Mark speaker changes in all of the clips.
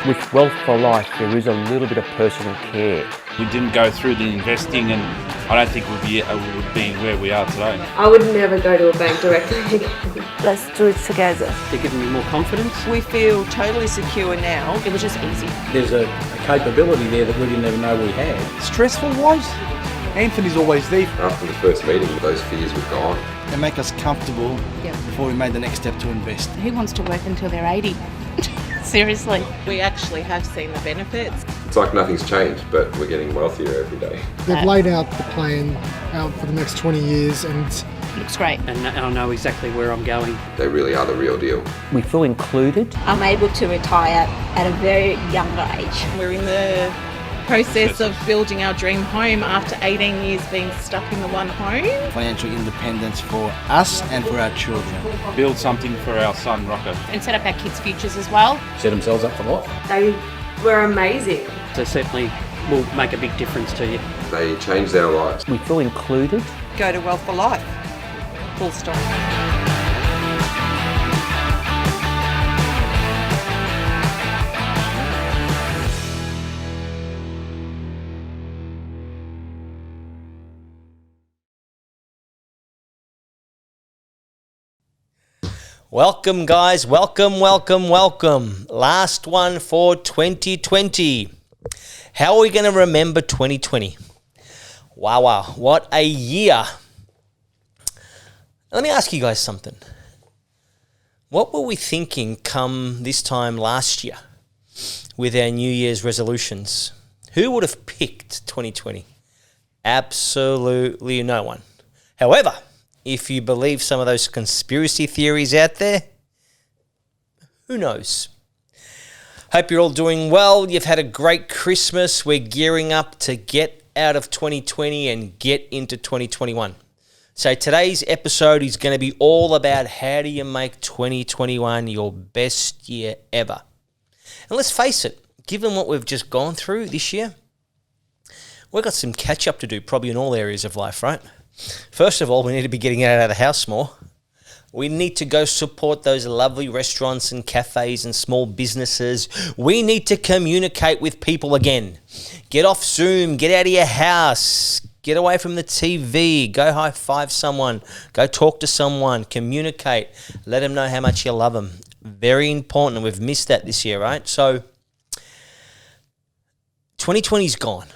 Speaker 1: With Wealth for Life, there is a little bit of personal care.
Speaker 2: We didn't go through the investing, and I don't think we would be where we are today.
Speaker 3: I would never go to a bank directly again.
Speaker 4: Let's do it together.
Speaker 5: They're giving me more confidence.
Speaker 6: We feel totally secure now.
Speaker 4: It was just easy.
Speaker 7: There's a capability there that we didn't even know we had.
Speaker 8: Stressful wise, Anthony's always there.
Speaker 9: After the first meeting, those fears were gone.
Speaker 8: They make us comfortable before we made the next step to invest.
Speaker 10: Who wants to work until they're 80? Seriously.
Speaker 6: We actually have seen the benefits.
Speaker 9: It's like nothing's changed, but we're getting wealthier every day.
Speaker 11: They've laid out the plan out for the next 20 years and
Speaker 10: it looks great.
Speaker 5: And I know exactly where I'm going.
Speaker 9: They really are the real deal.
Speaker 1: We feel included.
Speaker 4: I'm able to retire at a very younger age.
Speaker 6: We're in the process of building our dream home after 18 years being stuck in the one home.
Speaker 8: Financial independence for us and for our children.
Speaker 2: Build something for our son, Rocco.
Speaker 10: And set up our kids' futures as well.
Speaker 7: Set themselves up for life.
Speaker 3: They were amazing.
Speaker 5: So certainly will make a big difference to you.
Speaker 9: They changed our lives.
Speaker 1: We feel included.
Speaker 6: Go to Wealth for Life. Full stop.
Speaker 12: Welcome, guys. Welcome. Last one for 2020. How are we going to remember 2020? Wow. What a year. Let me ask you guys something. What were we thinking come this time last year with our New Year's resolutions? Who would have picked 2020? Absolutely no one. However, if you believe some of those conspiracy theories out there, who knows? Hope you're all doing well. You've had a great Christmas. We're gearing up to get out of 2020 and get into 2021. So today's episode is going to be all about how do you make 2021 your best year ever. And let's face it, given what we've just gone through this year, we've got some catch up to do probably in all areas of life, right? First of all, we need to be getting out of the house more. We need to go support those lovely restaurants and cafes and small businesses. We need to communicate with people again. Get off Zoom, get out of your house, get away from the TV, go high five someone, go talk to someone, communicate, let them know how much you love them. Very important, and we've missed that this year, right? So 2020's gone.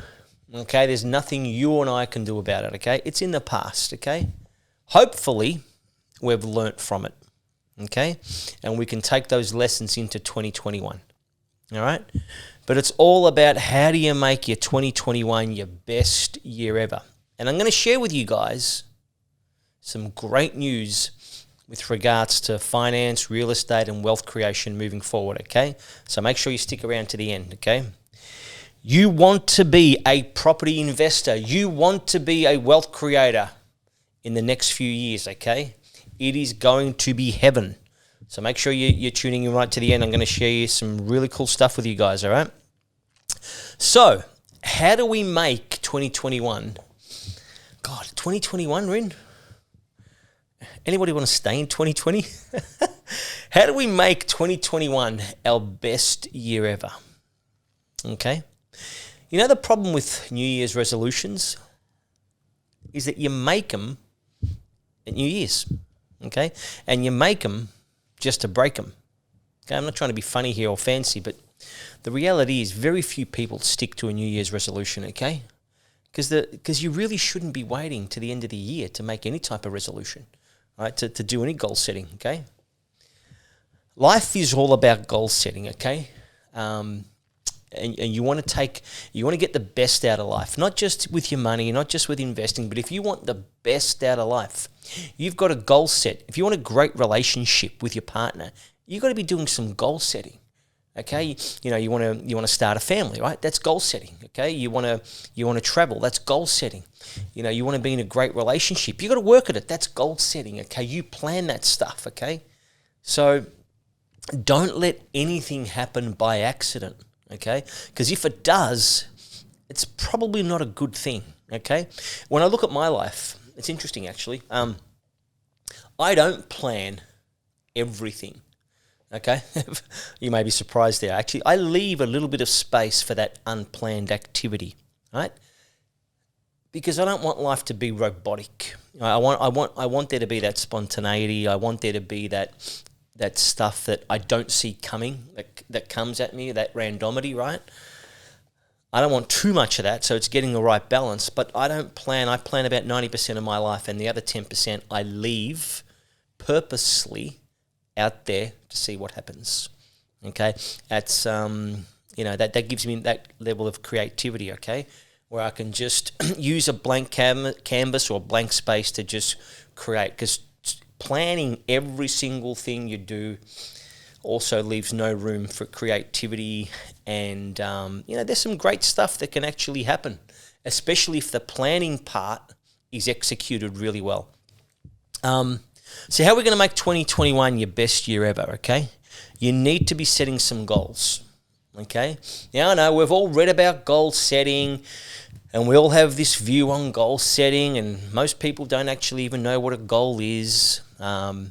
Speaker 12: Okay, there's nothing you and I can do about it, okay? It's in the past, okay? Hopefully, we've learnt from it, okay? And we can take those lessons into 2021, all right? But it's all about how do you make your 2021 your best year ever. And I'm going to share with you guys some great news with regards to finance, real estate, and wealth creation moving forward, okay? So make sure you stick around to the end, okay? You want to be a property investor. You want to be a wealth creator in the next few years, okay? It is going to be heaven. So make sure you're tuning in right to the end. I'm going to share you some really cool stuff with you guys, all right? So, how do we make 2021? God, 2021, Rin? Anybody want to stay in 2020? How do we make 2021 our best year ever? Okay? You know the problem with New Year's resolutions is that you make them at New Year's, okay? And you make them just to break them. Okay, I'm not trying to be funny here or fancy, but the reality is very few people stick to a New Year's resolution, okay? Because you really shouldn't be waiting to the end of the year to make any type of resolution, right? To do any goal setting, okay? Life is all about goal setting, okay? And you want to get the best out of life, not just with your money, not just with investing, but if you want the best out of life, you've got a goal set. If you want a great relationship with your partner, you've got to be doing some goal setting. Okay, you want to start a family, right? That's goal setting. Okay, you want to travel. That's goal setting. You want to be in a great relationship. You got to work at it. That's goal setting. Okay, you plan that stuff. Okay, so don't let anything happen by accident. Okay, because if it does, it's probably not a good thing. Okay, when I look at my life, it's interesting actually. I don't plan everything. Okay, you may be surprised there. Actually, I leave a little bit of space for that unplanned activity, right? Because I don't want life to be robotic. I want there to be that spontaneity. I want there to be that stuff that I don't see coming, that comes at me, that randomity, right? I don't want too much of that, so it's getting the right balance. But I don't plan. I plan about 90% of my life, and the other 10% I leave purposely out there to see what happens. Okay, that's that gives me that level of creativity. Okay, where I can just use a blank canvas or blank space to just create. Because planning every single thing you do also leaves no room for creativity, and there's some great stuff that can actually happen, especially if the planning part is executed really well. So how are we going to make 2021 your best year ever, okay? You need to be setting some goals, okay? Now, I know we've all read about goal setting, and we all have this view on goal setting, and most people don't actually even know what a goal is. The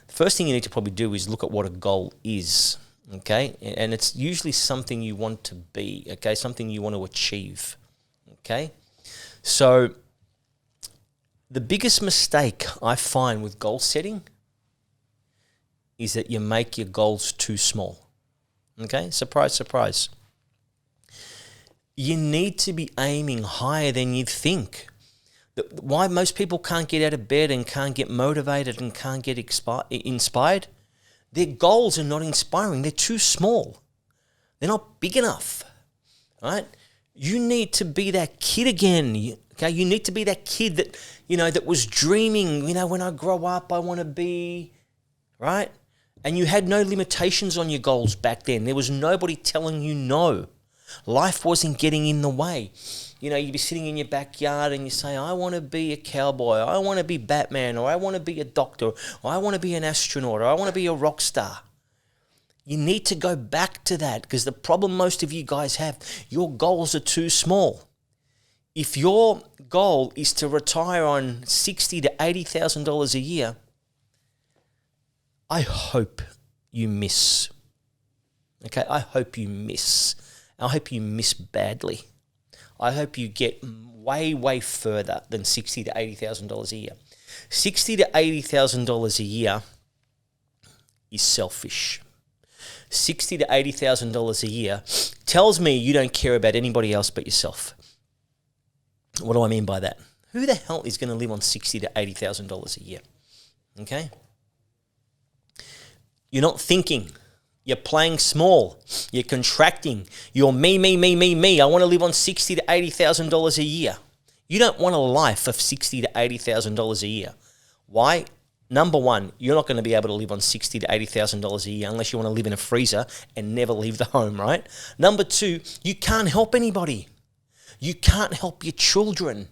Speaker 12: first thing you need to probably do is look at what a goal is, okay? And it's usually something you want to be, okay? Something you want to achieve, okay? So the biggest mistake I find with goal setting is that you make your goals too small. Okay? Surprise, surprise. You need to be aiming higher than you think. Why most people can't get out of bed and can't get motivated and can't get inspired? Their goals are not inspiring. They're too small. They're not big enough. Right? You need to be that kid again. Okay, you need to be that kid that, that was dreaming, when I grow up, I want to be, right? And you had no limitations on your goals back then. There was nobody telling you no. Life wasn't getting in the way. You'd be sitting in your backyard and you say, I want to be a cowboy, I want to be Batman, or I want to be a doctor, or I want to be an astronaut, or I want to be a rock star. You need to go back to that, because the problem most of you guys have, your goals are too small. If your goal is to retire on $60,000 to $80,000 a year, I hope you miss. Okay, I hope you miss. I hope you miss badly. I hope you get way, way further than $60,000 to $80,000 a year. $60,000 to $80,000 a year is selfish. $60,000 to $80,000 a year tells me you don't care about anybody else but yourself. What do I mean by that? Who the hell is going to live on $60,000 to $80,000 a year? Okay? You're not thinking. You're playing small. You're contracting. You're me. I want to live on $60,000 to $80,000 a year. You don't want a life of $60,000 to $80,000 a year. Why? Number one, you're not going to be able to live on $60,000 to $80,000 a year unless you want to live in a freezer and never leave the home, right? Number two, you can't help anybody. You can't help your children.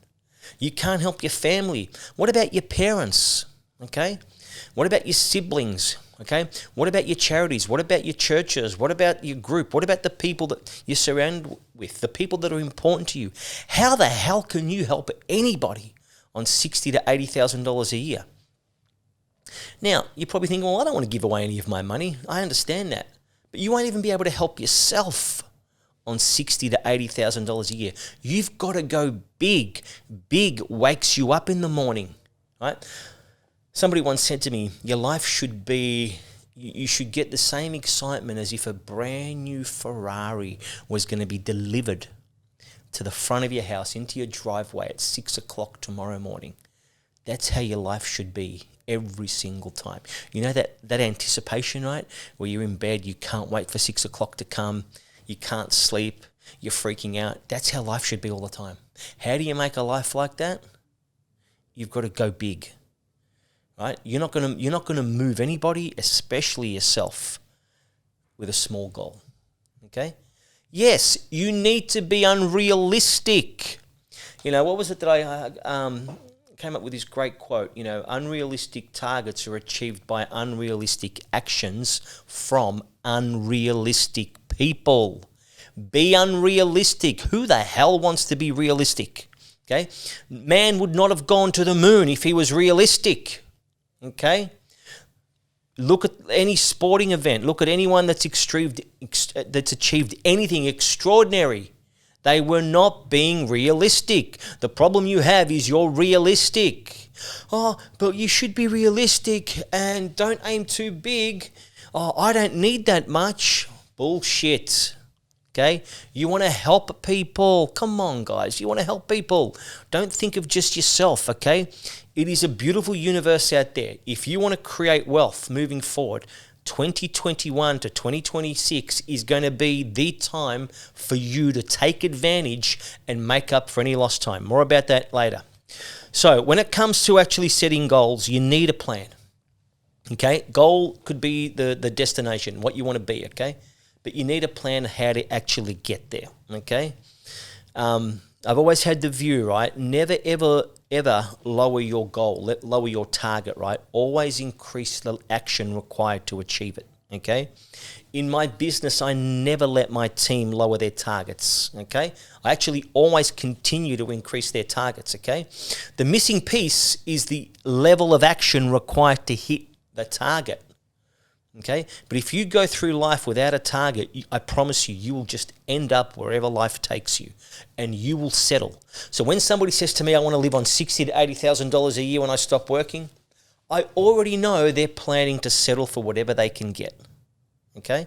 Speaker 12: You can't help your family. What about your parents? Okay? What about your siblings? Okay? What about your charities? What about your churches? What about your group? What about the people that you're surrounded with? The people that are important to you? How the hell can you help anybody on $60,000 to $80,000 a year? Now, you're probably thinking, well, I don't want to give away any of my money. I understand that. But you won't even be able to help yourself on $60,000 to $80,000 a year. You've got to go big. Big wakes you up in the morning, right? Somebody once said to me, your life should be, you should get the same excitement as if a brand new Ferrari was going to be delivered to the front of your house, into your driveway at 6 o'clock tomorrow morning. That's how your life should be every single time. You know that anticipation, right? Where you're in bed, you can't wait for 6 o'clock to come. You can't sleep, you're freaking out. That's how life should be all the time. How do you make a life like that? You've got to go big, right? You're not going to move anybody, especially yourself, with a small goal. Okay? Yes, you need to be unrealistic. What was it that I came up with this great quote? Unrealistic targets are achieved by unrealistic actions from unrealistic people. Be unrealistic. Who the hell wants to be realistic? Okay? Man would not have gone to the moon if he was realistic. Okay? Look at any sporting event. Look at anyone that's achieved anything extraordinary. They were not being realistic. The problem you have is you're realistic. Oh, but you should be realistic and don't aim too big. Oh, I don't need that much. Bullshit. Okay? You want to help people. Come on, guys. You want to help people. Don't think of just yourself, okay? It is a beautiful universe out there. If you want to create wealth moving forward, 2021 to 2026 is going to be the time for you to take advantage and make up for any lost time. More about that later. So when it comes to actually setting goals, you need a plan. Okay? Goal could be the destination, what you want to be, okay? But you need a plan how to actually get there, okay? I've always had the view, right? Never, ever, ever lower your goal, lower your target, right? Always increase the action required to achieve it, okay? In my business, I never let my team lower their targets, okay? I actually always continue to increase their targets, okay? The missing piece is the level of action required to hit the target. Okay, but if you go through life without a target, I promise you, you will just end up wherever life takes you, and you will settle. So when somebody says to me, "I want to live on $60,000 to $80,000 a year when I stop working," I already know they're planning to settle for whatever they can get. Okay,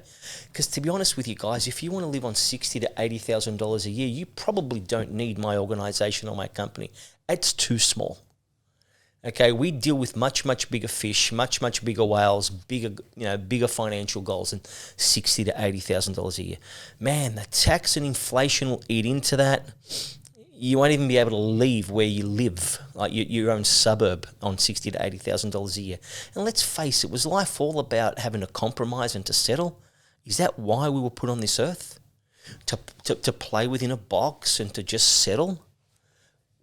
Speaker 12: because to be honest with you guys, if you want to live on $60,000 to $80,000 a year, you probably don't need my organization or my company. It's too small. Okay, we deal with much, much bigger fish, much, much bigger whales, bigger financial goals than $60,000 to $80,000 a year. Man, the tax and inflation will eat into that. You won't even be able to leave where you live, like your own suburb, on $60,000 to $80,000 a year. And let's face it, was life all about having to compromise and to settle? Is that why we were put on this earth? To play within a box and to just settle?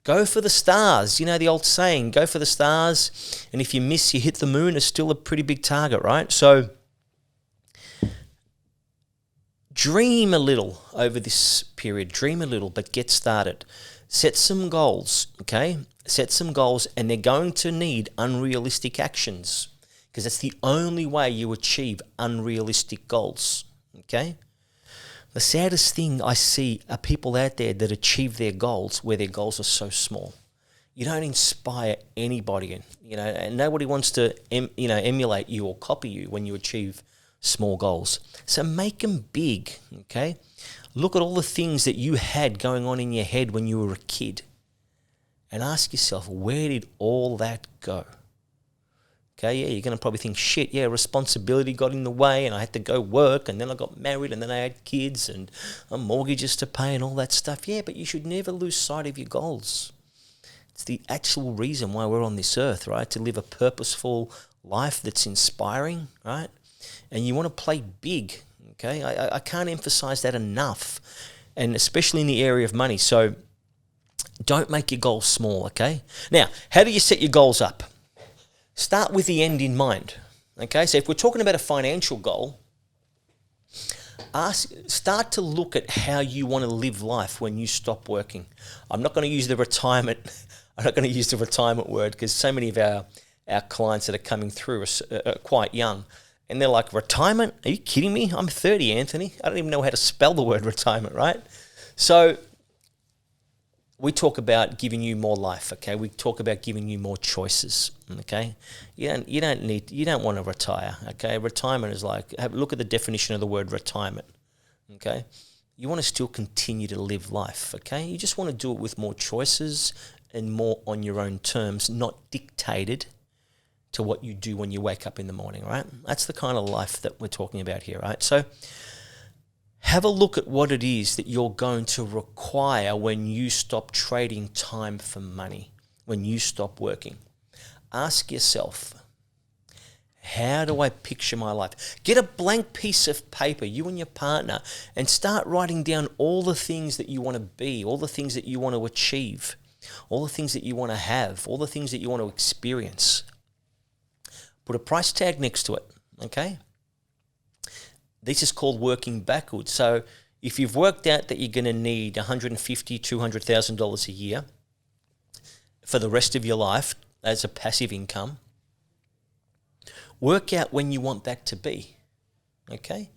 Speaker 12: Go for the stars. You know the old saying, go for the stars, and if you miss, you hit the moon. Is still a pretty big target, right? So dream a little over this period. Dream a little, but get started. Set some goals, okay? Set some goals, and they're going to need unrealistic actions, because that's the only way you achieve unrealistic goals, okay? The saddest thing I see are people out there that achieve their goals where their goals are so small. You don't inspire anybody, and nobody wants to emulate you or copy you when you achieve small goals. So make them big, okay? Look at all the things that you had going on in your head when you were a kid and ask yourself, where did all that go? Okay, yeah, you're going to probably think, shit, yeah, responsibility got in the way and I had to go work and then I got married and then I had kids and mortgages to pay and all that stuff. Yeah, but you should never lose sight of your goals. It's the actual reason why we're on this earth, right? To live a purposeful life that's inspiring, right? And you want to play big, okay? I can't emphasize that enough, and especially in the area of money. So don't make your goals small, okay? Now, how do you set your goals up? Start with the end in mind, okay? So if we're talking about a financial goal, start to look at how you want to live life when you stop working. I'm not going to use the retirement. I'm not going to use the retirement word, because so many of our clients that are coming through are quite young, and they're like, retirement? Are you kidding me? I'm 30, Anthony. I don't even know how to spell the word retirement, right? So we talk about giving you more life, okay? We talk about giving you more choices, okay? You don't want to retire, okay? Retirement is like, look at the definition of the word retirement, okay? You want to still continue to live life, okay? You just want to do it with more choices and more on your own terms, not dictated to what you do when you wake up in the morning, right? That's the kind of life that we're talking about here, right? So have a look at what it is that you're going to require when you stop trading time for money, when you stop working. Ask yourself, how do I picture my life? Get a blank piece of paper, you and your partner, and start writing down all the things that you want to be, all the things that you want to achieve, all the things that you want to have, all the things that you want to experience. Put a price tag next to it, okay? This is called working backwards. So if you've worked out that you're going to need $150,000, $200,000 a year for the rest of your life as a passive income, Work out when you want that to be, okay?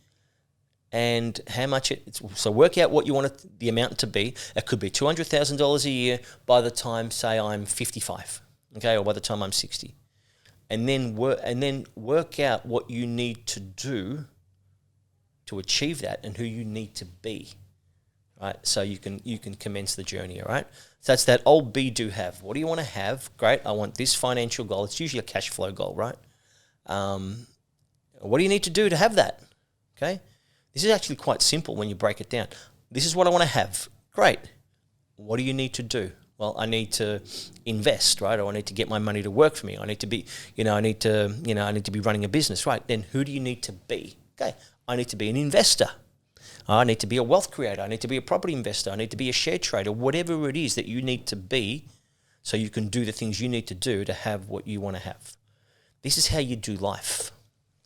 Speaker 12: And how much so work out what you want the amount to be. It could be $200,000 a year by the time, say, I'm 55, okay, or by the time I'm 60. And then work out what you need to do to achieve that and who you need to be, right? So you can commence the journey, all right? So that's that old be, do, have. What do you want to have? Great, I want this financial goal. It's usually a cash flow goal, right? What do you need to do to have that, okay? This is actually quite simple when you break it down. This is what I want to have. Great. What do you need to do? Well, I need to invest, right? Or I need to get my money to work for me. I need to be, I need to be running a business, right? Then who do you need to be? Okay, I need to be an investor. I need to be a wealth creator. I need to be a property investor. I need to be a share trader. Whatever it is that you need to be, so you can do the things you need to do to have what you want to have. This is how you do life.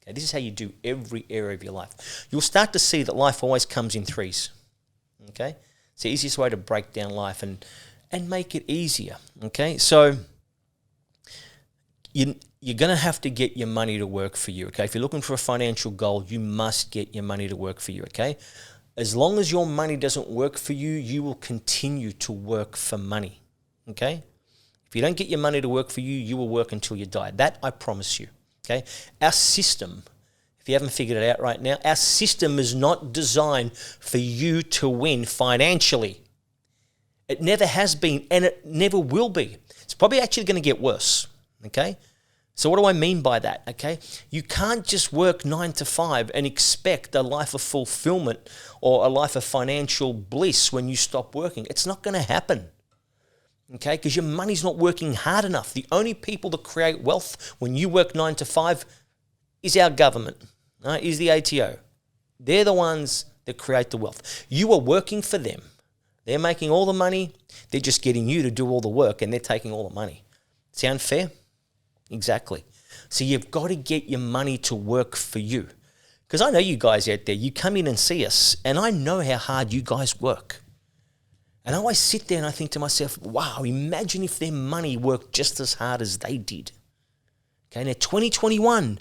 Speaker 12: Okay, this is how you do every area of your life. You'll start to see that life always comes in threes. Okay, it's the easiest way to break down life and make it easier, okay? So you're going to have to get your money to work for you, okay? If you're looking for a financial goal, you must get your money to work for you, okay? As long as your money doesn't work for you, you will continue to work for money, okay? If you don't get your money to work for you, you will work until you die. That I promise you, okay? Our system, if you haven't figured it out right now, our system is not designed for you to win financially. It never has been, and it never will be. It's probably actually going to get worse, okay? So what do I mean by that, okay? You can't just work 9 to 5 and expect a life of fulfillment or a life of financial bliss when you stop working. It's not going to happen, okay? Because your money's not working hard enough. The only people that create wealth when you work 9 to 5 is our government, right? Is the ATO. They're the ones that create the wealth. You are working for them. They're making all the money. They're just getting you to do all the work, and they're taking all the money. Sound fair? Exactly. So you've got to get your money to work for you. Because I know you guys out there, you come in and see us, and I know how hard you guys work. And I always sit there and I think to myself, wow, imagine if their money worked just as hard as they did. Okay, now 2021,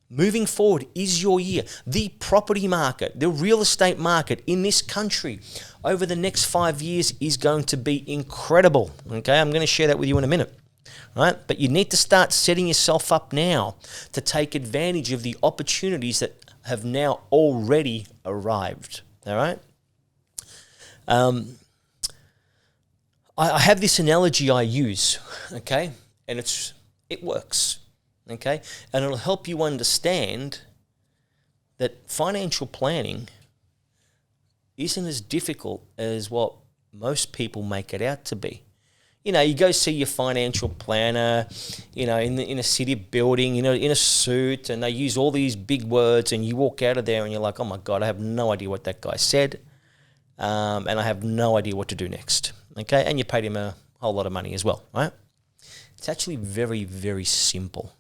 Speaker 12: moving forward, is your year. The property market, the real estate market in this country over the next 5 years is going to be incredible. Okay, I'm going to share that with you in a minute. Right? But you need to start setting yourself up now to take advantage of the opportunities that have now already arrived. All right? I have this analogy I use, okay? And it works. Okay, and it'll help you understand that financial planning isn't as difficult as what most people make it out to be. You go see your financial planner, in a city building, in a suit, and they use all these big words, and you walk out of there and you're like, oh my God, I have no idea what that guy said, and I have no idea what to do next. Okay, and you paid him a whole lot of money as well, right? It's actually very, very simple.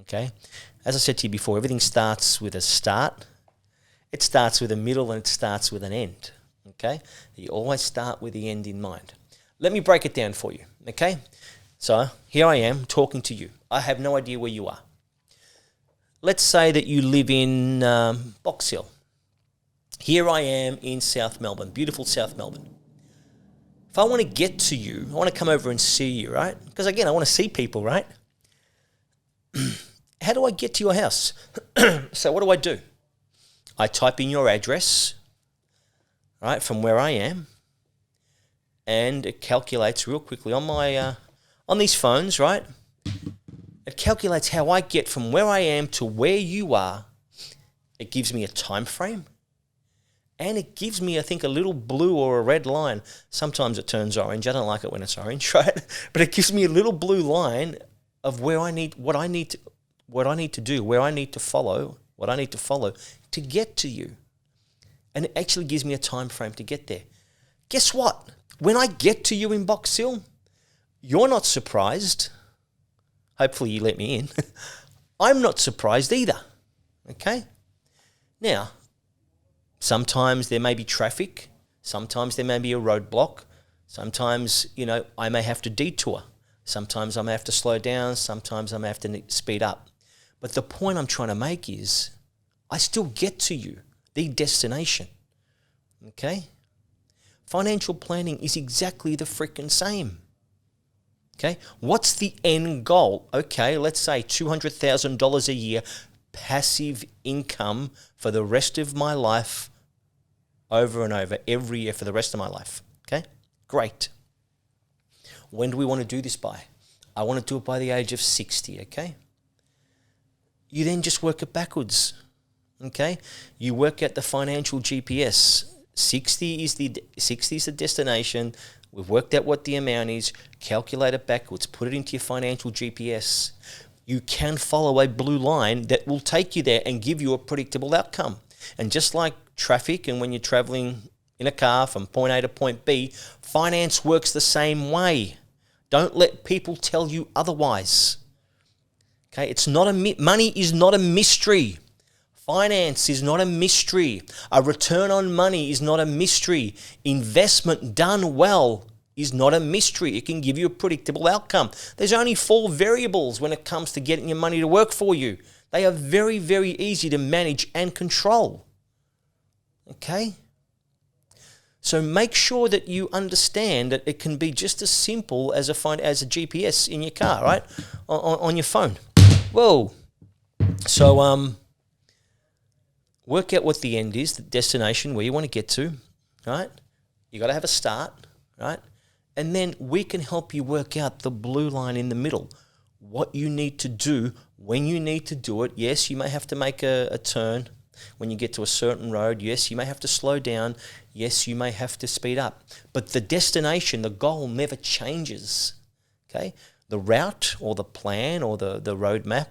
Speaker 12: Okay, as I said to you before, everything starts with a start, it starts with a middle, and it starts with an end. Okay, you always start with the end in mind. Let me break it down for you. Okay, so here I am talking to you. I have no idea where you are. Let's say that you live in Box Hill. Here I am in South Melbourne, beautiful South Melbourne. If I want to get to you, I want to come over and see you, right? Because again, I want to see people, right? How do I get to your house? So what do? I type in your address, right, from where I am, and it calculates real quickly on my on these phones, right? It calculates how I get from where I am to where you are. It gives me a time frame, and it gives me, I think, a little blue or a red line. Sometimes it turns orange. I don't like it when it's orange, right? But it gives me a little blue line of what I need to do, where I need to follow, what I need to follow to get to you. And it actually gives me a time frame to get there. Guess what? When I get to you in Box Hill, you're not surprised. Hopefully you let me in. I'm not surprised either. Okay? Now, sometimes there may be traffic. Sometimes there may be a roadblock. Sometimes, I may have to detour. Sometimes I may have to slow down. Sometimes I may have to speed up. But the point I'm trying to make is I still get to you, the destination. Okay? Financial planning is exactly the freaking same. Okay? What's the end goal? Okay, let's say $200,000 a year passive income for the rest of my life, over and over, every year for the rest of my life. Okay? Great. When do we want to do this by? I want to do it by the age of 60, okay? You then just work it backwards, okay? You work out the financial GPS. 60 is the destination. We've worked out what the amount is. Calculate it backwards. Put it into your financial GPS. You can follow a blue line that will take you there and give you a predictable outcome. And just like traffic and when you're traveling in a car from point A to point B, finance works the same way. Don't let people tell you otherwise. Okay, it's not money is not a mystery. Finance is not a mystery. A return on money is not a mystery. Investment done well is not a mystery. It can give you a predictable outcome. There's only 4 variables when it comes to getting your money to work for you. They are very, very easy to manage and control. Okay? So make sure that you understand that it can be just as simple as a GPS in your car, right? On your phone. Whoa. So work out what the end is, the destination, where you want to get to, right? You got to have a start, right? And then we can help you work out the blue line in the middle, what you need to do, when you need to do it. Yes, you may have to make a turn when you get to a certain road. Yes, you may have to slow down. Yes, you may have to speed up. But the destination, the goal never changes, okay? The route or the plan or the roadmap,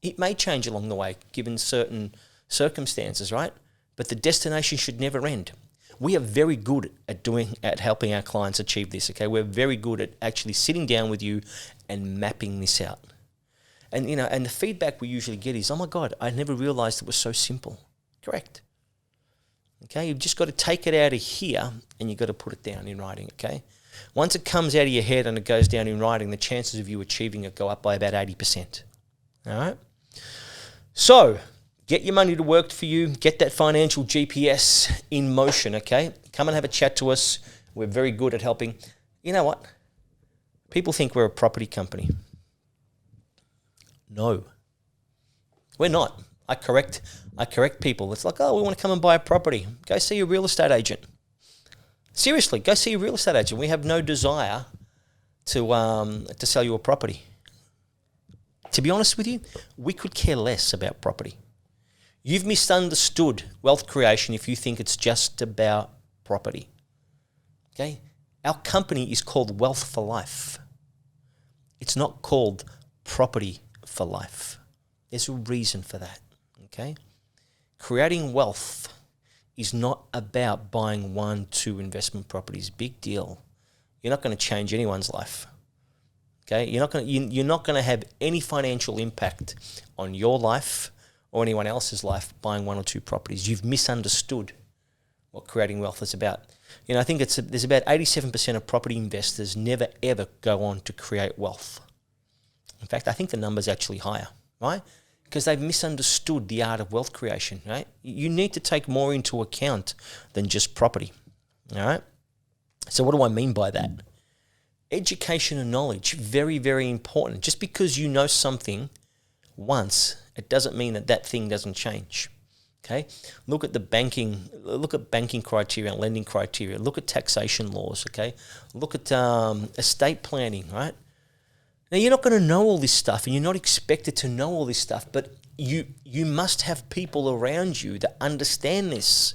Speaker 12: it may change along the way given certain circumstances, right? But the destination should never end. We are very good at helping our clients achieve this, okay? We're very good at actually sitting down with you and mapping this out. And and the feedback we usually get is, "Oh my God, I never realized it was so simple." Correct. Okay, you've just got to take it out of here and you've got to put it down in writing, okay? Once it comes out of your head and it goes down in writing, the chances of you achieving it go up by about 80%. All right? So, get your money to work for you. Get that financial GPS in motion, okay? Come and have a chat to us. We're very good at helping. You know what? People think we're a property company. No, we're not. I correct people. It's like, oh, we want to come and buy a property. Go see a real estate agent. Seriously, go see a real estate agent. We have no desire to sell you a property. To be honest with you, we could care less about property. You've misunderstood wealth creation if you think it's just about property. Okay? Our company is called Wealth for Life. It's not called Property for Life. There's a reason for that. Okay? Creating wealth is not about buying 1-2 investment properties. Big deal. You're not going to change anyone's life. Okay? You're not going to have any financial impact on your life or anyone else's life buying 1 or 2 properties. You've misunderstood what creating wealth is about. I think there's about 87% of property investors never ever go on to create wealth. In fact, I think the number's actually higher, right? Because they've misunderstood the art of wealth creation, right? You need to take more into account than just property, all right? So what do I mean by that? Education and knowledge, very, very important. Just because you know something once, it doesn't mean that thing doesn't change, okay? Look at banking criteria and lending criteria. Look at taxation laws, okay? Look at estate planning, right? Now, you're not going to know all this stuff and you're not expected to know all this stuff, but you must have people around you that understand this,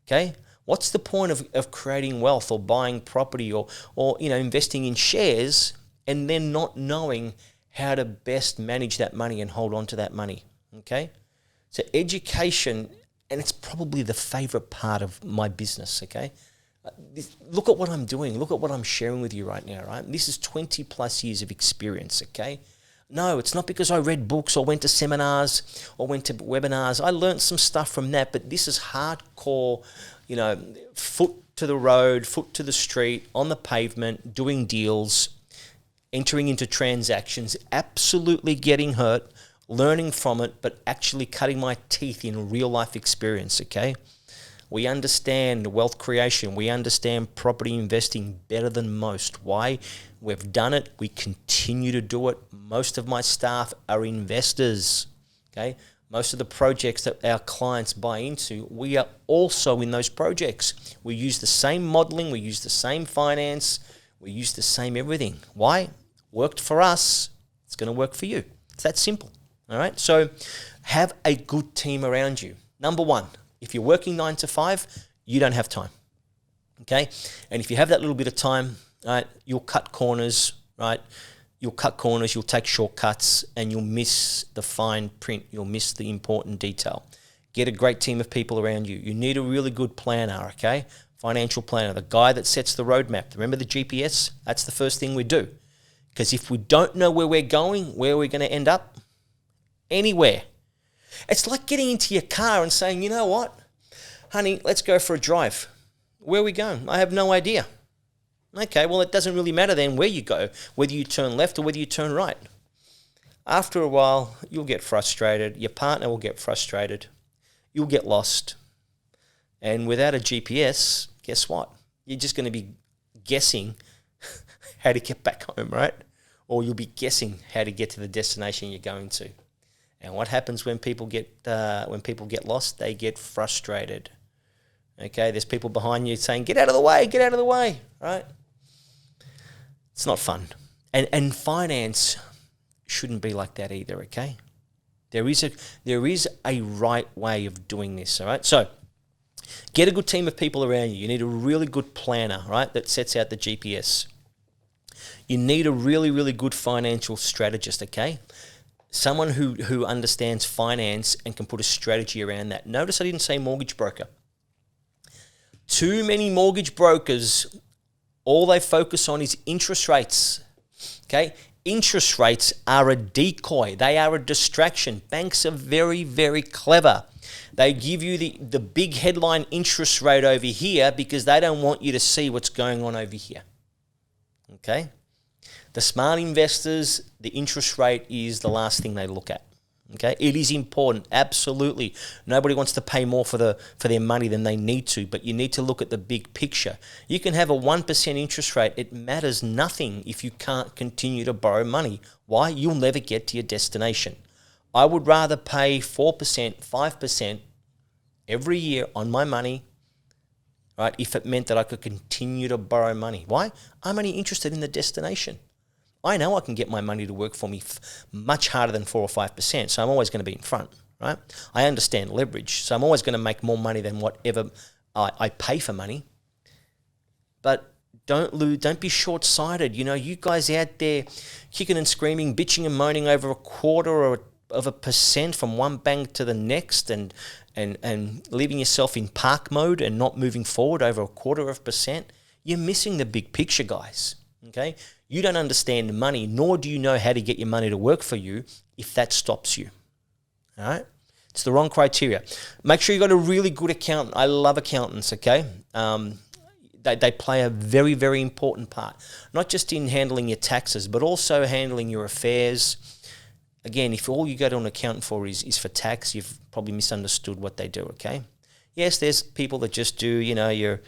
Speaker 12: okay? What's the point of creating wealth or buying property or investing in shares and then not knowing how to best manage that money and hold on to that money, okay? So education, and it's probably the favorite part of my business, okay? Look at what I'm doing. Look at what I'm sharing with you right now, right? This is 20 plus years of experience, okay? No, it's not because I read books or went to seminars or went to webinars. I learned some stuff from that, but this is hardcore, foot to the road, foot to the street, on the pavement, doing deals, entering into transactions, absolutely getting hurt, learning from it, but actually cutting my teeth in real life experience, okay? We understand wealth creation. We understand property investing better than most. Why? We've done it. We continue to do it. Most of my staff are investors, okay? Most of the projects that our clients buy into, we are also in those projects. We use the same modeling. We use the same finance. We use the same everything. Why? Worked for us. It's going to work for you. It's that simple, all right? So have a good team around you. Number one, if you're working 9 to 5, you don't have time, okay? And if you have that little bit of time, right, you'll cut corners, right? You'll cut corners, you'll take shortcuts, and you'll miss the fine print. You'll miss the important detail. Get a great team of people around you. You need a really good planner, okay? Financial planner, the guy that sets the roadmap. Remember the GPS? That's the first thing we do. Because if we don't know where we're going, where we're going to end up, anywhere. It's like getting into your car and saying, you know what, honey, let's go for a drive. Where are we going? I have no idea. Okay, well, it doesn't really matter then where you go, whether you turn left or whether you turn right. After a while, you'll get frustrated. Your partner will get frustrated. You'll get lost. And without a GPS, guess what? You're just going to be guessing how to get back home, right? Or you'll be guessing how to get to the destination you're going to. And what happens when people get lost? They get frustrated. Okay, there's people behind you saying, "Get out of the way," right? It's not fun. And finance shouldn't be like that either, okay? There is a right way of doing this, all right? So get a good team of people around you. You need a really good planner, right, that sets out the GPS. You need a really, really good financial strategist, okay? Someone who understands finance and can put a strategy around that. Notice I didn't say mortgage broker. Too many mortgage brokers, all they focus on is interest rates, okay? Interest rates are a decoy. They are a distraction. Banks are very, very clever. They give you the big headline interest rate over here because they don't want you to see what's going on over here, okay? The smart investors, the interest rate is the last thing they look at. Okay, it is important, absolutely. Nobody wants to pay more for their money than they need to, but you need to look at the big picture. You can have a 1% interest rate. It matters nothing if you can't continue to borrow money. Why? You'll never get to your destination. I would rather pay 4%, 5% every year on my money, right, if it meant that I could continue to borrow money. Why? I'm only interested in the destination. I know I can get my money to work for me much harder than 4 or 5%, so I'm always going to be in front, right? I understand leverage, so I'm always going to make more money than whatever I pay for money. But don't be short-sighted. You know, you guys out there kicking and screaming, bitching and moaning over 0.25% from one bank to the next and leaving yourself in park mode and not moving forward over 0.25%. You're missing the big picture, guys, okay? You don't understand money, nor do you know how to get your money to work for you if that stops you. All right? It's the wrong criteria. Make sure you got a really good accountant. I love accountants, okay? They play a very, very important part, not just in handling your taxes, but also handling your affairs. Again, if all you go to an accountant for is for tax, you've probably misunderstood what they do, okay? Yes, there's people that just do, you know, your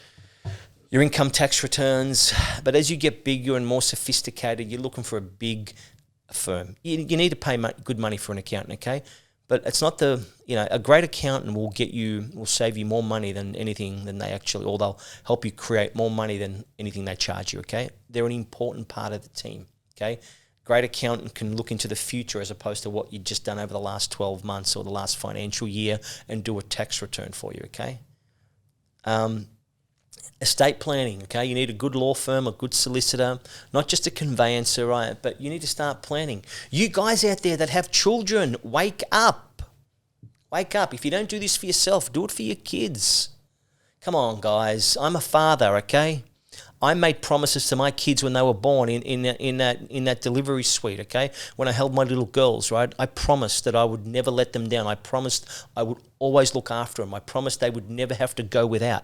Speaker 12: income tax returns, but as you get bigger and more sophisticated, you're looking for a big firm. You need to pay good money for an accountant, okay? But it's not a great accountant will save you more money than they'll help you create more money than anything they charge you, okay? They're an important part of the team, okay? Great accountant can look into the future as opposed to what you've just done over the last 12 months or the last financial year and do a tax return for you, okay? Estate planning, okay? You need a good law firm, a good solicitor, not just a conveyancer, right? But you need to start planning. You guys out there that have children, wake up. Wake up. If you don't do this for yourself, do it for your kids. Come on, guys. I'm a father, okay? I made promises to my kids when they were born in that delivery suite, okay? When I held my little girls, right? I promised that I would never let them down. I promised I would always look after them. I promised they would never have to go without.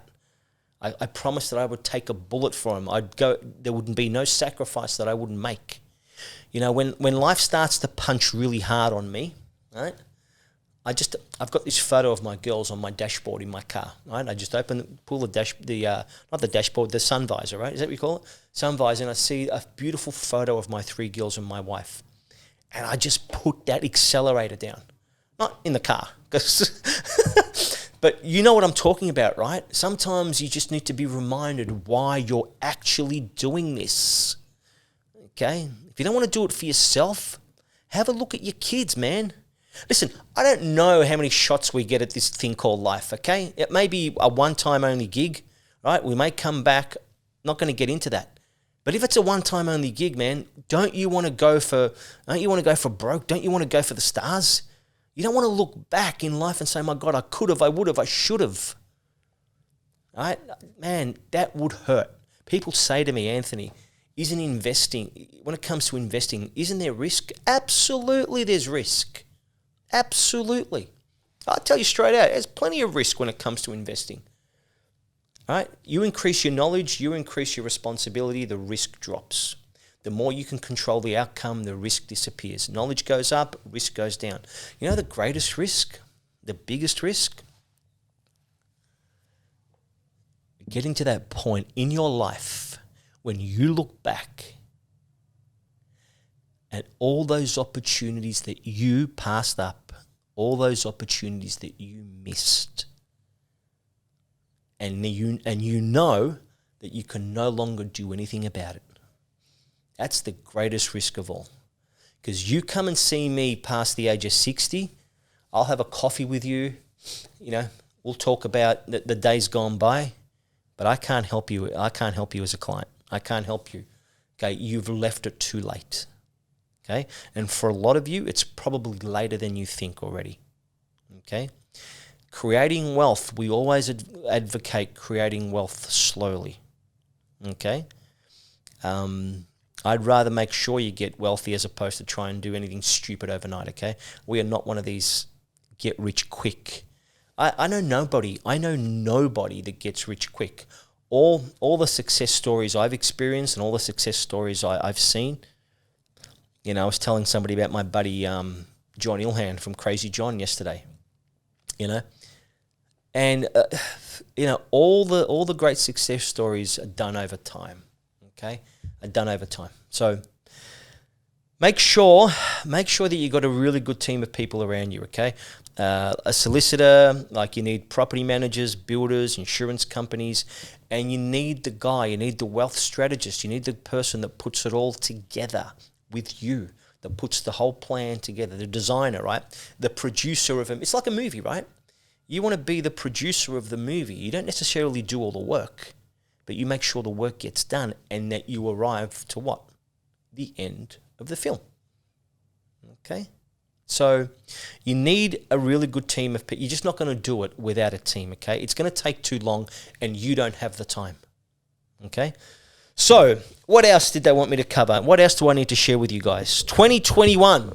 Speaker 12: I promised that I would take a bullet for them. There wouldn't be no sacrifice that I wouldn't make. You know, when life starts to punch really hard on me, right? I've got this photo of my girls on my dashboard in my car, right? I just pull not the dashboard, the sun visor, right? Is that what you call it? Sun visor, and I see a beautiful photo of my 3 girls and my wife. And I just put that accelerator down. Not in the car, but you know what I'm talking about, right? Sometimes you just need to be reminded why you're actually doing this, okay? If you don't want to do it for yourself, have a look at your kids, man. Listen, I don't know how many shots we get at this thing called life, okay? It may be a one-time only gig, right? We may come back, not going to get into that. But if it's a one-time only gig, man, don't you want to go for broke? Don't you want to go for the stars? You don't want to look back in life and say, my God, I could have, I would have, I should have. Right? Man, that would hurt. People say to me, Anthony, when it comes to investing, isn't there risk? Absolutely there's risk. Absolutely. I'll tell you straight out, there's plenty of risk when it comes to investing. All right? You increase your knowledge, you increase your responsibility, the risk drops. The more you can control the outcome, the risk disappears. Knowledge goes up, risk goes down. You know the greatest risk, the biggest risk? Getting to that point in your life when you look back at all those opportunities that you passed up, all those opportunities that you missed, and you know that you can no longer do anything about it. That's the greatest risk of all. Because you come and see me past the age of 60, I'll have a coffee with you, we'll talk about the days gone by, but I can't help you. I can't help you as a client. I can't help you. Okay, you've left it too late. Okay, and for a lot of you, it's probably later than you think already. Okay, creating wealth, we always advocate creating wealth slowly. Okay, I'd rather make sure you get wealthy as opposed to try and do anything stupid overnight. Okay, we are not one of these get rich quick. I know nobody that gets rich quick. All the success stories I've experienced and all the success stories I've seen. I was telling somebody about my buddy John Ilhan from Crazy John yesterday. And all the great success stories are done over time. Okay, are done over time. So make sure that you got a really good team of people around you. Okay, a solicitor, like you need property managers, builders, insurance companies, and you need the wealth strategist. You need the person that puts it all together with you, that puts the whole plan together, the designer, right? The producer of it. It's like a movie, right? You want to be the producer of the movie. You don't necessarily do all the work, but you make sure the work gets done and that you arrive to what? The end of the film. Okay? So you need a really good team of people. You're just not going to do it without a team, okay? It's going to take too long and you don't have the time, okay? So what else did they want me to cover? What else do I need to share with you guys? 2021.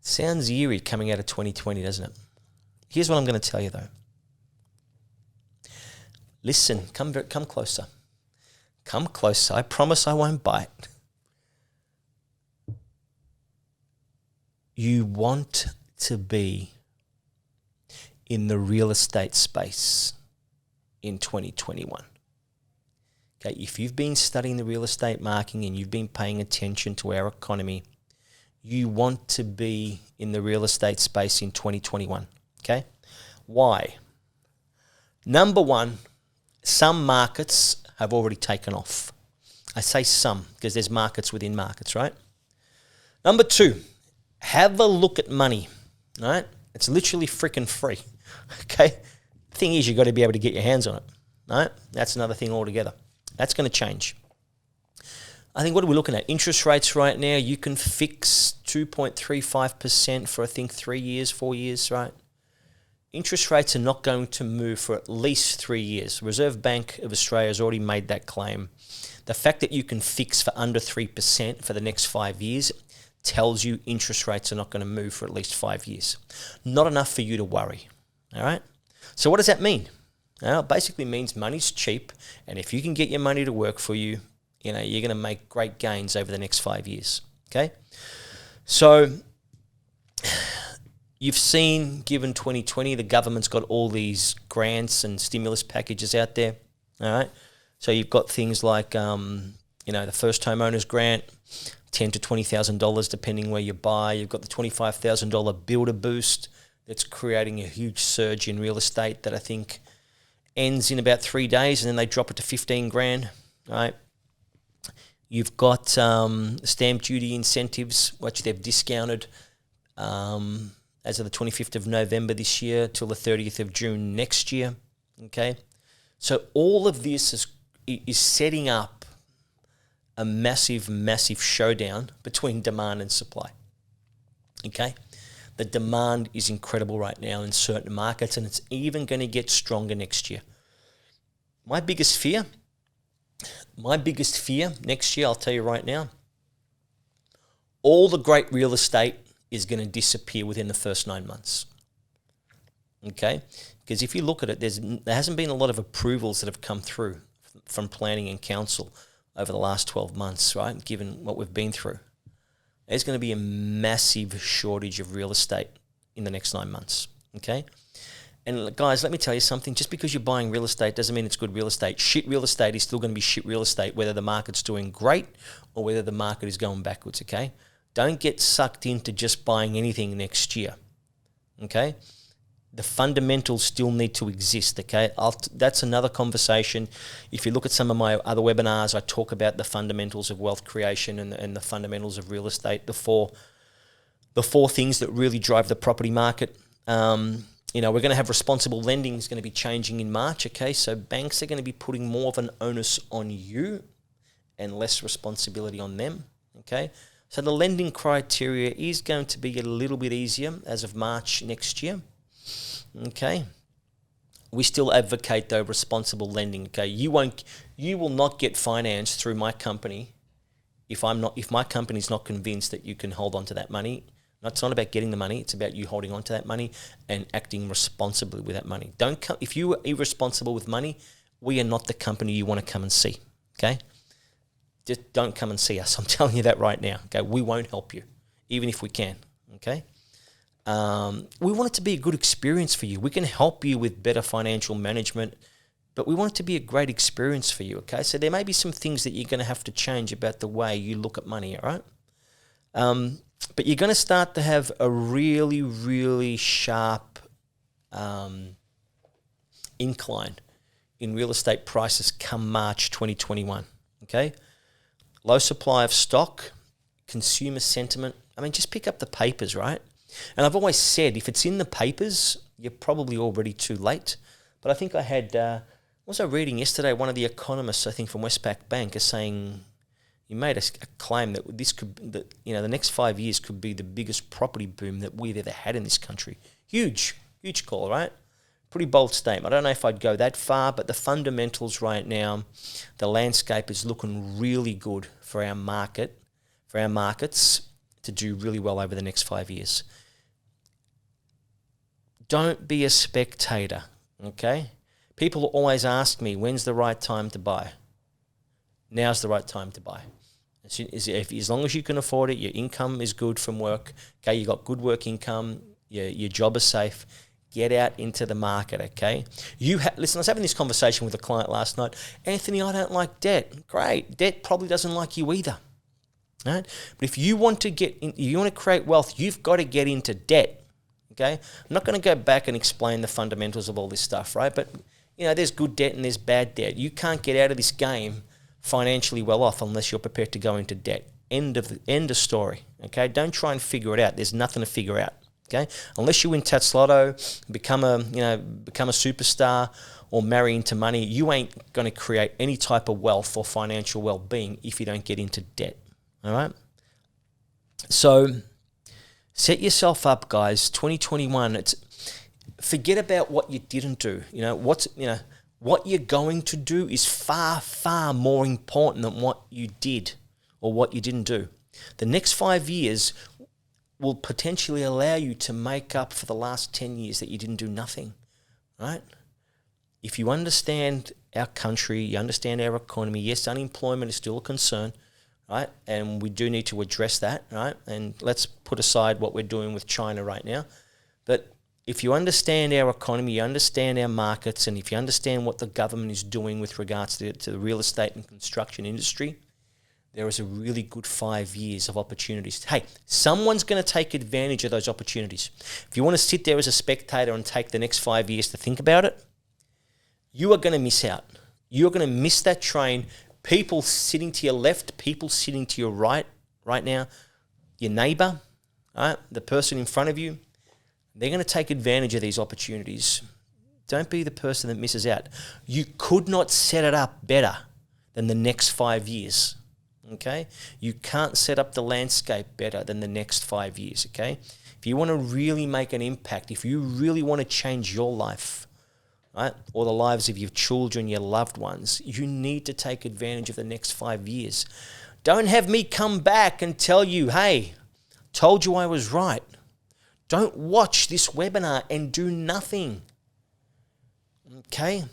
Speaker 12: Sounds eerie coming out of 2020, doesn't it? Here's what I'm going to tell you, though. Listen, come closer. Come closer. I promise I won't bite. You want to be in the real estate space in 2021. Okay, if you've been studying the real estate market and you've been paying attention to our economy, you want to be in the real estate space in 2021. Okay? Why? Number one, some markets have already taken off. I say some because there's markets within markets, right? Number two, have a look at money, right? It's literally freaking free, okay? The thing is, you've got to be able to get your hands on it, right? That's another thing altogether. That's going to change. I think, what are we looking at? Interest rates right now, you can fix 2.35% for, I think, 3 years, 4 years, right? Interest rates are not going to move for at least 3 years. Reserve Bank of Australia has already made that claim. The fact that you can fix for under 3% for the next 5 years tells you interest rates are not going to move for at least 5 years. Not enough for you to worry, all right? So what does that mean? Now, it basically means money's cheap, and if you can get your money to work for you, you're going to make great gains over the next 5 years. Okay, so you've seen, given 2020, the government's got all these grants and stimulus packages out there. All right, so you've got things like the first homeowners grant, $10,000 to $20,000 depending where you buy. You've got the $25,000 builder boost that's creating a huge surge in real estate that I think ends in about 3 days, and then they drop it to 15 grand, right? You've got stamp duty incentives, which they've discounted as of the 25th of November this year till the 30th of June next year, okay? So all of this is setting up a massive, massive showdown between demand and supply, okay? The demand is incredible right now in certain markets, and it's even going to get stronger next year. My biggest fear next year, I'll tell you right now, all the great real estate is going to disappear within the first 9 months. Okay? Because if you look at it, there hasn't been a lot of approvals that have come through from planning and council over the last 12 months, right? Given what we've been through. There's going to be a massive shortage of real estate in the next 9 months, okay? And guys, let me tell you something. Just because you're buying real estate doesn't mean it's good real estate. Shit real estate is still going to be shit real estate, whether the market's doing great or whether the market is going backwards, okay? Don't get sucked into just buying anything next year, okay? The fundamentals still need to exist, okay? That's another conversation. If you look at some of my other webinars, I talk about the fundamentals of wealth creation and the fundamentals of real estate, the four things that really drive the property market. We're going to have responsible lending is going to be changing in March, okay? So banks are going to be putting more of an onus on you and less responsibility on them, okay? So the lending criteria is going to be a little bit easier as of March next year. Okay, we still advocate though responsible lending. Okay, you will not get finance through my company if my company's not convinced that you can hold on to that money. It's not about getting the money; it's about you holding on to that money and acting responsibly with that money. If you are irresponsible with money, we are not the company you want to come and see. Okay, just don't come and see us. I'm telling you that right now. Okay, we won't help you, even if we can. Okay. We want it to be a good experience for you. We can help you with better financial management, but we want it to be a great experience for you, okay? So there may be some things that you're going to have to change about the way you look at money, all right? But you're going to start to have a really, really sharp incline in real estate prices come March 2021, okay? Low supply of stock, consumer sentiment. I mean, just pick up the papers, right? And I've always said, if it's in the papers, you're probably already too late. But I think I had, what was I reading yesterday? One of the economists, I think from Westpac Bank, is saying, he made a claim that the next 5 years could be the biggest property boom that we've ever had in this country. Huge call, right? Pretty bold statement. I don't know if I'd go that far, but the fundamentals right now, the landscape is looking really good for our markets to do really well over the next 5 years. Don't be a spectator, okay? People always ask me, when's the right time to buy? Now's the right time to buy. As long as you can afford it, your income is good from work, okay, you got good work income, your job is safe, get out into the market, okay? Listen, I was having this conversation with a client last night. Anthony, I don't like debt. Great. Debt probably doesn't like you either. Right? But if you want to create wealth, you've got to get into debt. Okay? I'm not going to go back and explain the fundamentals of all this stuff, right? But there's good debt and there's bad debt. You can't get out of this game financially well off unless you're prepared to go into debt. End of story. Okay? Don't try and figure it out. There's nothing to figure out. Okay? Unless you win Tats Lotto, become a superstar, or marry into money, you ain't going to create any type of wealth or financial well-being if you don't get into debt. All right? So set yourself up, guys. 2021, forget about what you didn't do. What you're going to do is far, far more important than what you did or what you didn't do. The next 5 years will potentially allow you to make up for the last 10 years that you didn't do nothing, right? if you understand our country, you understand our economy, yes, unemployment is still a concern, right? And we do need to address that, right? And let's put aside what we're doing with China right now. But if you understand our economy, you understand our markets, and if you understand what the government is doing with regards to the real estate and construction industry, there is a really good 5 years of opportunities. Hey, someone's going to take advantage of those opportunities. If you want to sit there as a spectator and take the next 5 years to think about it, you are going to miss out. You're going to miss that train. People sitting to your left, people sitting to your right now, your neighbor, right, the person in front of you, they're going to take advantage of these opportunities. Don't be the person that misses out. You could not set it up better than the next 5 years. Okay? You can't set up the landscape better than the next 5 years, okay? If you want to really make an impact, if you really want to change your life, right, or the lives of your children, your loved ones, you need to take advantage of the next 5 years. Don't have me come back and tell you, hey, told you I was right. Don't watch this webinar and do nothing, okay?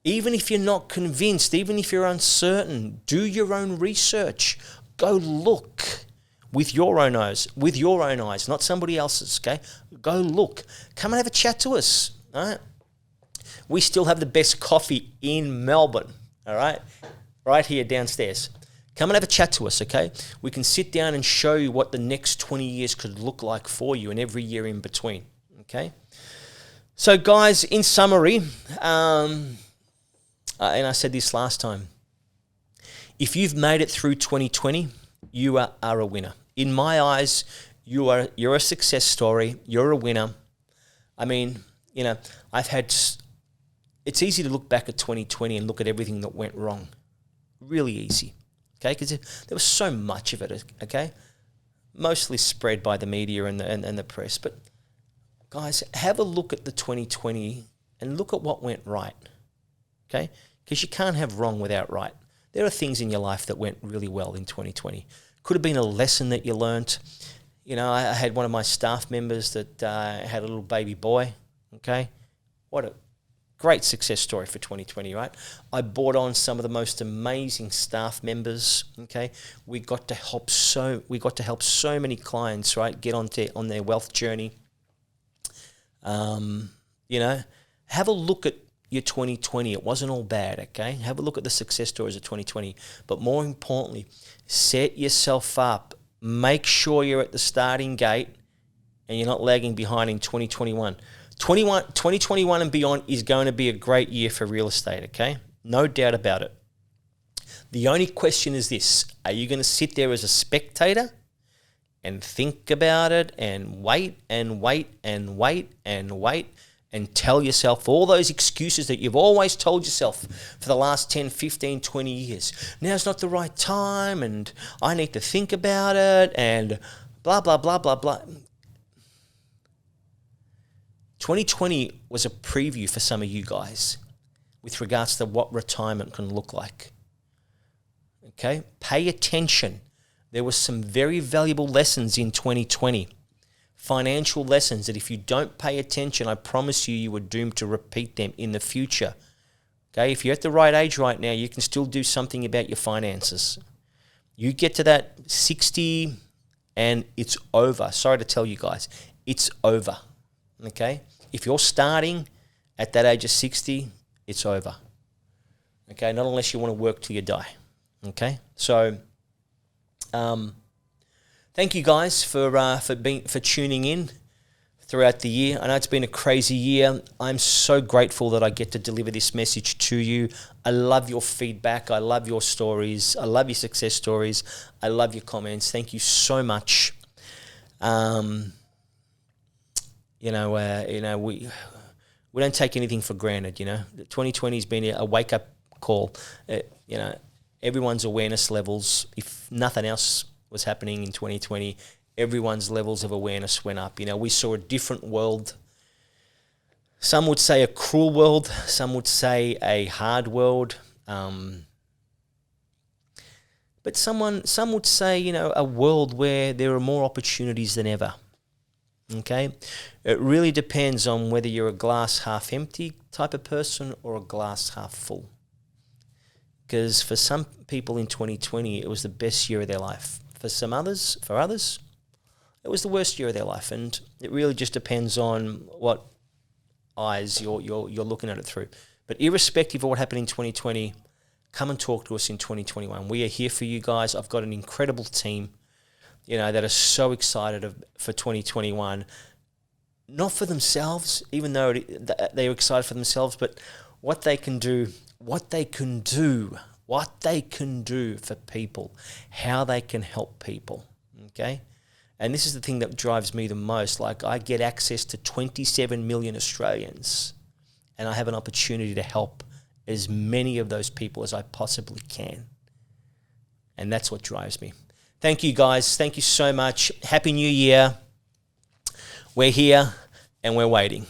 Speaker 12: Even if you're not convinced, even if you're uncertain, do your own research. Go look with your own eyes, not somebody else's, okay? Go look. Come and have a chat to us, all right? We still have the best coffee in Melbourne, all right? Right here downstairs. Come and have a chat to us, okay? We can sit down and show you what the next 20 years could look like for you and every year in between, okay? So, guys, in summary, and I said this last time, if you've made it through 2020, you are a winner. In my eyes, you're a success story. You're a winner. I mean, you know, it's easy to look back at 2020 and look at everything that went wrong. Really easy, okay? Because there was so much of it, okay? Mostly spread by the media and the press. But, guys, have a look at the 2020 and look at what went right, okay? Because you can't have wrong without right. There are things in your life that went really well in 2020. Could have been a lesson that you learnt. You know, I had one of my staff members that had a little baby boy, okay? What a great success story for 2020, right? I brought on some of the most amazing staff members, okay? We got to help so many clients, right, get on their wealth journey. You know, have a look at your 2020. It wasn't all bad, okay? Have a look at the success stories of 2020. But more importantly, set yourself up. Make sure you're at the starting gate and you're not lagging behind in 2021. 2021 and beyond is going to be a great year for real estate, okay? No doubt about it. The only question is this: are you going to sit there as a spectator and think about it and wait and wait and wait and wait and tell yourself all those excuses that you've always told yourself for the last 10, 15, 20 years? Now's not the right time and I need to think about it and blah, blah, blah, blah, blah. 2020 was a preview for some of you guys with regards to what retirement can look like. Okay? Pay attention. There were some very valuable lessons in 2020. Financial lessons that if you don't pay attention, I promise you are doomed to repeat them in the future. Okay? If you're at the right age right now, you can still do something about your finances. You get to that 60 and it's over. Sorry to tell you guys, it's over. Okay? If you're starting at that age of 60, it's over. Okay? Not unless you want to work till you die. Okay? So, thank you guys for tuning in throughout the year. I know it's been a crazy year. I'm so grateful that I get to deliver this message to you. I love your feedback. I love your stories. I love your success stories. I love your comments. Thank you so much. We don't take anything for granted. 2020 has been a wake up call. Everyone's awareness levels, if nothing else was happening in 2020, everyone's levels of awareness went up. We saw a different world. Some would say a cruel world. Some would say a hard world. But some would say, a world where there are more opportunities than ever. Okay? It really depends on whether you're a glass half empty type of person or a glass half full. Because for some people in 2020, it was the best year of their life. For others, it was the worst year of their life. And it really just depends on what eyes you're looking at it through. But irrespective of what happened in 2020, come and talk to us in 2021. We are here for you guys. I've got an incredible team, that are so excited for 2021. Not for themselves, even though they're excited for themselves, but what they can do for people, how they can help people, okay? And this is the thing that drives me the most. Like, I get access to 27 million Australians, and I have an opportunity to help as many of those people as I possibly can. And that's what drives me. Thank you, guys. Thank you so much. Happy New Year. We're here and we're waiting.